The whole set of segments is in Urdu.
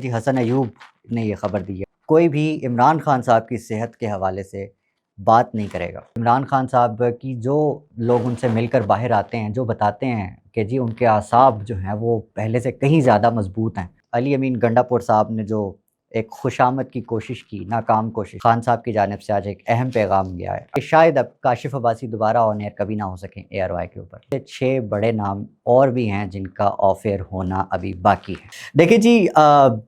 جی حسن ایوب نے یہ خبر دی ہے، کوئی بھی عمران خان صاحب کی صحت کے حوالے سے بات نہیں کرے گا۔ عمران خان صاحب کی جو لوگ ان سے مل کر باہر آتے ہیں، جو بتاتے ہیں کہ جی ان کے اعصاب جو ہیں وہ پہلے سے کہیں زیادہ مضبوط ہیں۔ علی امین گنڈا پور صاحب نے جو ایک خوشامد کی کوشش کی، ناکام کوشش، خان صاحب کی جانب سے آج ایک اہم پیغام گیا ہے کہ شاید اب کاشف عباسی دوبارہ آن ایئر کبھی نہ ہو سکیں ARY کے اوپر۔ 6 بڑے نام اور بھی ہیں جن کا آف ایئر ہونا ابھی باقی ہے۔ دیکھیں جی،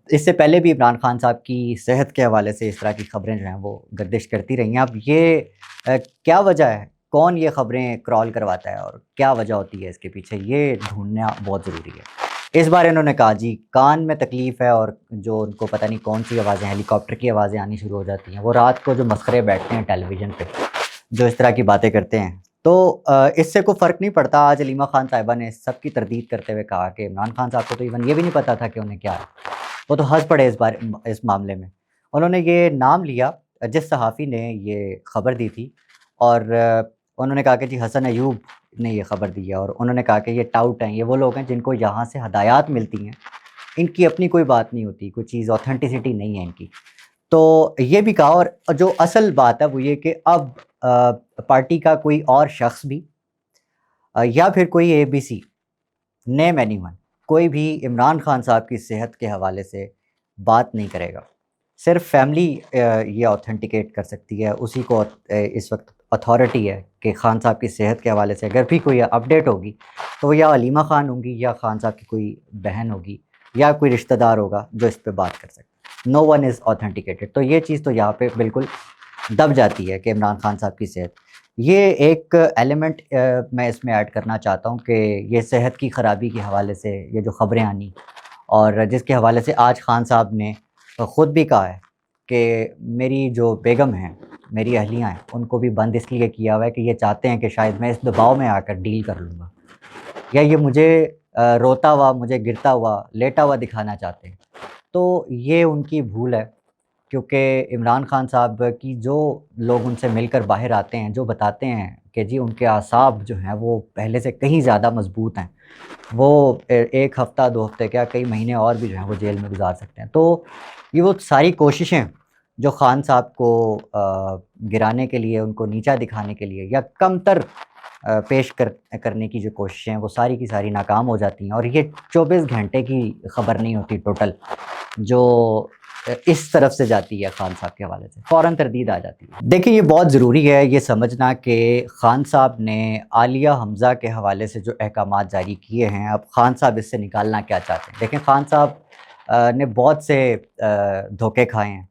اس سے پہلے بھی عمران خان صاحب کی صحت کے حوالے سے اس طرح کی خبریں جو ہیں وہ گردش کرتی رہی ہیں۔ اب یہ کیا وجہ ہے، کون یہ خبریں کرال کرواتا ہے اور کیا وجہ ہوتی ہے اس کے پیچھے، یہ ڈھونڈنا بہت ضروری ہے۔ اس بار انہوں نے کہا جی کان میں تکلیف ہے اور جو ان کو پتہ نہیں کون سی آوازیں، ہیلی کاپٹر کی آوازیں آنی شروع ہو جاتی ہیں۔ وہ رات کو جو مسخرے بیٹھتے ہیں ٹیلی ویژن پہ، جو اس طرح کی باتیں کرتے ہیں، تو اس سے کوئی فرق نہیں پڑتا۔ آج علیمہ خان صاحبہ نے سب کی تردید کرتے ہوئے کہا کہ عمران خان صاحب کو تو ایون یہ بھی نہیں پتا تھا کہ انہیں کیا ہے، وہ تو ہنس پڑے اس معاملے میں۔ انہوں نے یہ نام لیا جس صحافی نے یہ خبر دی تھی، اور انہوں نے کہا کہ جی حسن ایوب نے یہ خبر دی ہے، اور انہوں نے کہا کہ یہ ٹاؤٹ ہیں، یہ وہ لوگ ہیں جن کو یہاں سے ہدایات ملتی ہیں، ان کی اپنی کوئی بات نہیں ہوتی، کوئی چیز اوتھینٹسٹی نہیں ہے ان کی۔ تو یہ بھی کہا، اور جو اصل بات ہے وہ یہ کہ اب پارٹی کا کوئی اور شخص بھی یا پھر کوئی ABC، نیم اینی ون، کوئی بھی عمران خان صاحب کی صحت کے حوالے سے بات نہیں کرے گا۔ صرف فیملی یہ اوتھینٹیکیٹ کر سکتی ہے، اسی کو اس وقت اتھارٹی ہے کہ خان صاحب کی صحت کے حوالے سے اگر بھی کوئی اپڈیٹ ہوگی تو وہ یا علیمہ خان ہوں گی یا خان صاحب کی کوئی بہن ہوگی یا کوئی رشتہ دار ہوگا جو اس پہ بات کر سکتا ہے۔ نو ون از اوتھینٹیکیٹڈ۔ تو یہ چیز تو یہاں پہ بالکل دب جاتی ہے کہ عمران خان صاحب کی صحت۔ یہ ایک ایلیمنٹ میں اس میں ایڈ کرنا چاہتا ہوں کہ یہ صحت کی خرابی کے حوالے سے یہ جو خبریں آنی، اور جس کے حوالے سے آج خان صاحب نے خود بھی کہا ہے کہ میری جو بیگم ہیں، میری اہلیاں ہیں، ان کو بھی بند اس لیے کیا ہوا ہے کہ یہ چاہتے ہیں کہ شاید میں اس دباؤ میں آ کر ڈیل کر لوں گا، یا یہ مجھے روتا ہوا، مجھے گرتا ہوا، لیٹا ہوا دکھانا چاہتے ہیں۔ تو یہ ان کی بھول ہے، کیونکہ عمران خان صاحب کی جو لوگ ان سے مل کر باہر آتے ہیں، جو بتاتے ہیں کہ جی ان کے اعصاب جو ہیں وہ پہلے سے کہیں زیادہ مضبوط ہیں، وہ 1 ہفتہ 2 ہفتے کیا کئی مہینے اور بھی جو ہیں وہ جیل میں گزار سکتے ہیں۔ تو یہ وہ ساری کوششیں جو خان صاحب کو گرانے کے لیے، ان کو نیچا دکھانے کے لیے یا کم تر پیش کرنے کی جو کوششیں ہیں، وہ ساری کی ساری ناکام ہو جاتی ہیں۔ اور یہ 24 گھنٹے کی خبر نہیں ہوتی ٹوٹل، جو اس طرف سے جاتی ہے خان صاحب کے حوالے سے، فوراً تردید آ جاتی ہے۔ دیکھیں یہ بہت ضروری ہے یہ سمجھنا کہ خان صاحب نے عالیہ حمزہ کے حوالے سے جو احکامات جاری کیے ہیں، اب خان صاحب اس سے نکالنا کیا چاہتے ہیں۔ دیکھیں خان صاحب نے بہت سے دھوکے کھائے ہیں،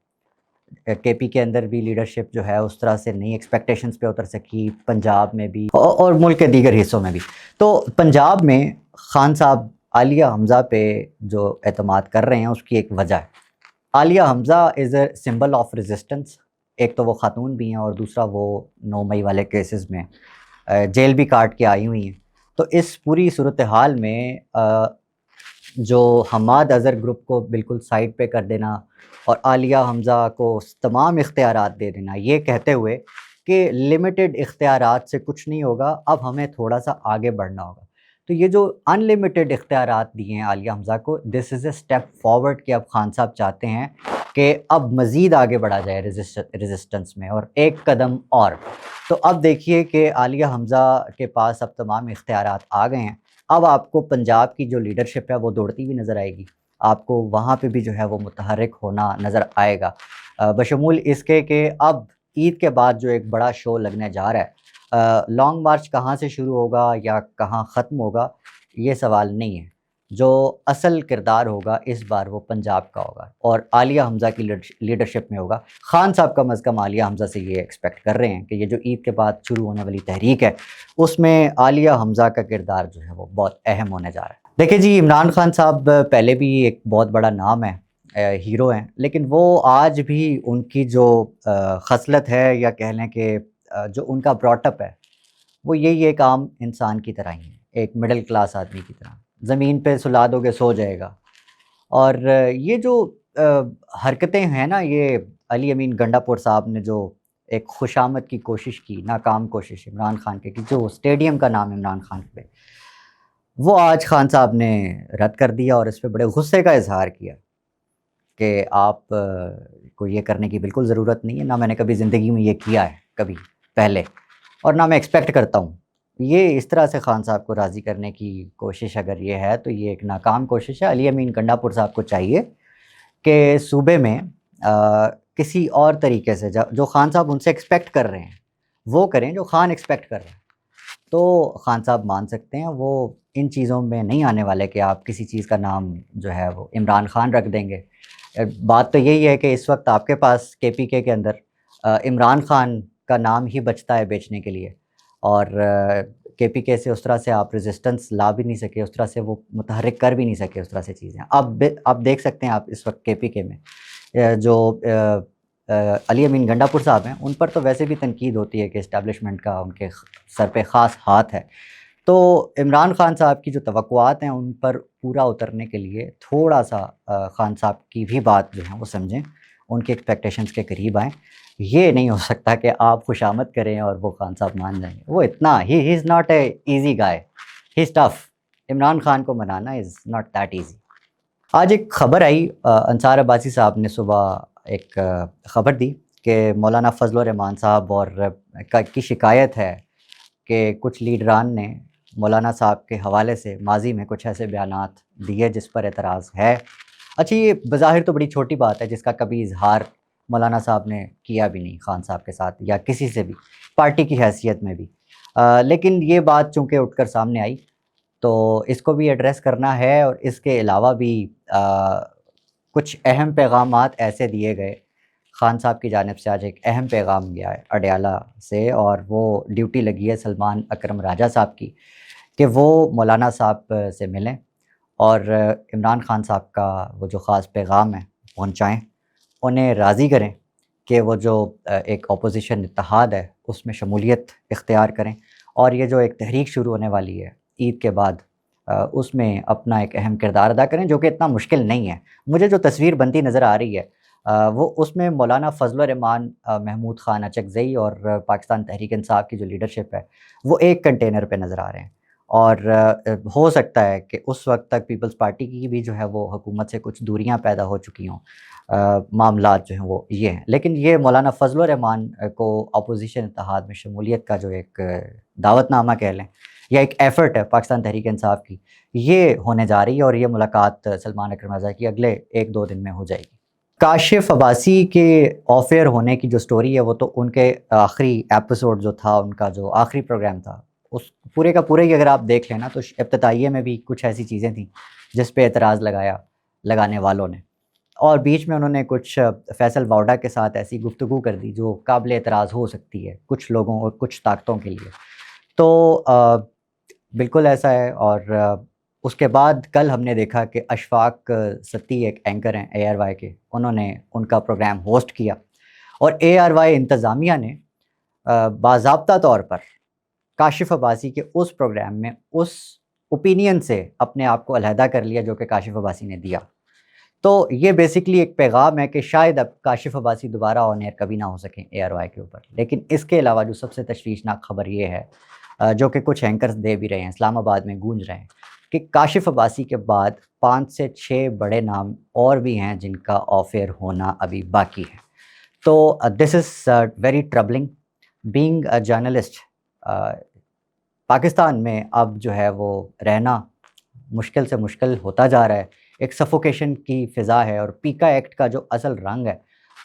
KP کے اندر بھی لیڈرشپ جو ہے اس طرح سے نہیں ایکسپیکٹیشنز پہ اتر سکی، پنجاب میں بھی اور ملک کے دیگر حصوں میں بھی۔ تو پنجاب میں خان صاحب عالیہ حمزہ پہ جو اعتماد کر رہے ہیں اس کی ایک وجہ ہے۔ عالیہ حمزہ از اے سمبل آف ریزسٹنس۔ ایک تو وہ خاتون بھی ہیں اور دوسرا وہ 9 مئی والے کیسز میں جیل بھی کاٹ کے آئی ہوئی ہیں۔ تو اس پوری صورتحال میں جو حماد اظہر گروپ کو بالکل سائڈ پہ کر دینا اور عالیہ حمزہ کو تمام اختیارات دے دینا، یہ کہتے ہوئے کہ لمیٹڈ اختیارات سے کچھ نہیں ہوگا، اب ہمیں تھوڑا سا آگے بڑھنا ہوگا۔ تو یہ جو ان لمیٹڈ اختیارات دیے ہیں عالیہ حمزہ کو، دس از اے اسٹیپ فارورڈ کہ اب خان صاحب چاہتے ہیں کہ اب مزید آگے بڑھا جائے ریزسٹنس میں، اور ایک قدم اور۔ تو اب دیکھیے کہ عالیہ حمزہ کے پاس اب تمام اختیارات آ گئے ہیں۔ اب آپ کو پنجاب کی جو لیڈرشپ ہے وہ دوڑتی ہوئی نظر آئے گی، آپ کو وہاں پہ بھی جو ہے وہ متحرک ہونا نظر آئے گا، بشمول اس کے کہ اب عید کے بعد جو ایک بڑا شو لگنے جا رہا ہے، لانگ مارچ کہاں سے شروع ہوگا یا کہاں ختم ہوگا یہ سوال نہیں ہے۔ جو اصل کردار ہوگا اس بار وہ پنجاب کا ہوگا اور عالیہ حمزہ کی لیڈرشپ میں ہوگا۔ خان صاحب کم از کم عالیہ حمزہ سے یہ ایکسپیکٹ کر رہے ہیں کہ یہ جو عید کے بعد شروع ہونے والی تحریک ہے اس میں عالیہ حمزہ کا کردار جو ہے وہ بہت اہم ہونے جا رہا ہے۔ دیکھیں جی، عمران خان صاحب پہلے بھی ایک بہت بڑا نام ہے، ہیرو ہیں، لیکن وہ آج بھی ان کی جو خصلت ہے یا کہہ لیں کہ جو ان کا براٹ اپ ہے وہ یہی ایک عام انسان کی طرح ہی ہے، ایک مڈل کلاس آدمی کی طرح، زمین پہ سلا دو گے سو جائے گا۔ اور یہ جو حرکتیں ہیں نا، یہ علی امین گنڈا پور صاحب نے جو ایک خوشامد کی کوشش کی، ناکام کوشش عمران خان کے، جو اسٹیڈیم کا نام عمران خان پہ، وہ آج خان صاحب نے رد کر دیا اور اس پہ بڑے غصے کا اظہار کیا کہ آپ کو یہ کرنے کی بالکل ضرورت نہیں ہے، نہ میں نے کبھی زندگی میں یہ کیا ہے کبھی پہلے، اور نہ میں ایکسپیکٹ کرتا ہوں۔ یہ اس طرح سے خان صاحب کو راضی کرنے کی کوشش اگر یہ ہے تو یہ ایک ناکام کوشش ہے۔ علی امین گنڈا پور صاحب کو چاہیے کہ صوبے میں کسی اور طریقے سے جو خان صاحب ان سے ایکسپیکٹ کر رہے ہیں وہ کریں جو خان ایکسپیکٹ کر رہے ہیں، تو خان صاحب مان سکتے ہیں۔ وہ ان چیزوں میں نہیں آنے والے کہ آپ کسی چیز کا نام جو ہے وہ عمران خان رکھ دیں گے۔ بات تو یہی ہے کہ اس وقت آپ کے پاس کے پی کے اندر عمران خان کا نام ہی بچتا ہے بیچنے کے لیے، اور کے پی کے سے اس طرح سے آپ ریزسٹنس لا بھی نہیں سکے، اس طرح سے وہ متحرک کر بھی نہیں سکے اس طرح سے چیزیں۔ اب آپ دیکھ سکتے ہیں آپ اس وقت کے پی کے میں جو علی امین گنڈا پور صاحب ہیں، ان پر تو ویسے بھی تنقید ہوتی ہے کہ اسٹیبلشمنٹ کا ان کے سر پہ خاص ہاتھ ہے، تو عمران خان صاحب کی جو توقعات ہیں ان پر پورا اترنے کے لیے تھوڑا سا خان صاحب کی بھی بات جو ہے وہ سمجھیں، ان کی ایکسپیکٹیشنز کے قریب آئیں۔ یہ نہیں ہو سکتا کہ آپ خوشامد کریں اور وہ خان صاحب مان جائیں، وہ اتنا ہی is not a easy guy, he is tough. Imran Khan کو منانا از ناٹ دیٹ ایزی۔ آج ایک خبر آئی، انصار عباسی صاحب نے صبح ایک خبر دی کہ مولانا فضل الرحمان صاحب اور کی شکایت ہے کہ کچھ لیڈران نے مولانا صاحب کے حوالے سے ماضی میں کچھ ایسے بیانات دیے جس پر اعتراض ہے۔ اچھا، یہ بظاہر تو بڑی چھوٹی بات ہے جس کا کبھی اظہار مولانا صاحب نے کیا بھی نہیں خان صاحب کے ساتھ یا کسی سے بھی، پارٹی کی حیثیت میں بھی، لیکن یہ بات چونکہ اٹھ کر سامنے آئی تو اس کو بھی ایڈریس کرنا ہے، اور اس کے علاوہ بھی کچھ اہم پیغامات ایسے دیے گئے۔ خان صاحب کی جانب سے آج ایک اہم پیغام گیا ہے اڈیالہ سے، اور وہ ڈیوٹی لگی ہے سلمان اکرم راجہ صاحب کی کہ وہ مولانا صاحب سے ملیں اور عمران خان صاحب کا وہ جو خاص پیغام ہے پہنچائیں، انہیں راضی کریں کہ وہ جو ایک اپوزیشن اتحاد ہے اس میں شمولیت اختیار کریں، اور یہ جو ایک تحریک شروع ہونے والی ہے عید کے بعد اس میں اپنا ایک اہم کردار ادا کریں، جو کہ اتنا مشکل نہیں ہے۔ مجھے جو تصویر بنتی نظر آ رہی ہے وہ اس میں مولانا فضل الرحمان، محمود خان اچکزئی اور پاکستان تحریک انصاف کی جو لیڈرشپ ہے وہ ایک کنٹینر پہ نظر آ رہے ہیں، اور ہو سکتا ہے کہ اس وقت تک پیپلز پارٹی کی بھی جو ہے وہ حکومت سے کچھ دوریاں پیدا ہو چکی ہوں۔ معاملات جو ہیں وہ یہ ہیں، لیکن یہ مولانا فضل الرحمان کو اپوزیشن اتحاد میں شمولیت کا جو ایک دعوت نامہ کہہ لیں یا ایک ایفرٹ ہے پاکستان تحریک انصاف کی، یہ ہونے جا رہی ہے، اور یہ ملاقات سلمان اکرم رضا کی اگلے 1-2 دن میں ہو جائے گی۔ کاشف عباسی کے آف ایئر ہونے کی جو سٹوری ہے وہ تو ان کے آخری ایپیسوڈ جو تھا، ان کا جو آخری پروگرام تھا، اس پورے کا پورے ہی اگر آپ دیکھ لیں نا تو ابتدائیے میں بھی کچھ ایسی چیزیں تھیں جس پہ اعتراض لگانے والوں نے، اور بیچ میں انہوں نے کچھ فیصل واؤڈا کے ساتھ ایسی گفتگو کر دی جو قابل اعتراض ہو سکتی ہے کچھ لوگوں اور کچھ طاقتوں کے لیے، تو بالکل ایسا ہے۔ اور اس کے بعد کل ہم نے دیکھا کہ اشفاق ستی ایک اینکر ہیں اے آر وائی کے، انہوں نے ان کا پروگرام ہوسٹ کیا، اور اے آر وائی انتظامیہ نے باضابطہ طور پر کاشف عباسی کے اس پروگرام میں اس اوپینین سے اپنے آپ کو علیحدہ کر لیا جو کہ کاشف عباسی نے دیا۔ تو یہ بیسکلی ایک پیغام ہے کہ شاید اب کاشف عباسی دوبارہ آن ایئر کبھی نہ ہو سکیں اے آر وائی کے اوپر۔ لیکن اس کے علاوہ جو سب سے تشویشناک خبر یہ ہے جو کہ کچھ اینکرز دے بھی رہے ہیں، اسلام آباد میں گونج رہے ہیں، کہ کاشف عباسی کے بعد 5 سے 6 بڑے نام اور بھی ہیں جن کا آف ایئر ہونا ابھی باقی ہے۔ تو this is very troubling being a journalist. Pakistan میں اب جو ہے وہ رہنا مشکل سے مشکل ہوتا جا رہا ہے، ایک سفوکیشن کی فضا ہے، اور پیکا ایکٹ کا جو اصل رنگ ہے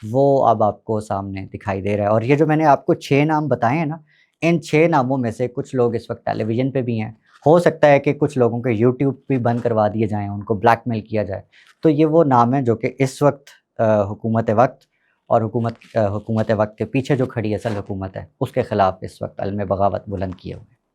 وہ اب آپ کو سامنے دکھائی دے رہا ہے۔ اور یہ جو میں نے آپ کو 6 نام بتائے ہیں نا، ان 6 ناموں میں سے کچھ لوگ اس وقت ٹیلی ویژن پہ بھی ہیں، ہو سکتا ہے کہ کچھ لوگوں کے یوٹیوب بھی بند کروا دیے جائیں، ان کو بلیک میل کیا جائے، تو یہ وہ نام ہیں جو کہ اس وقت حکومت وقت اور حکومت وقت کے پیچھے جو کھڑی اصل حکومت ہے اس کے خلاف اس وقت علم بغاوت بلند کیے ہوئے ہیں۔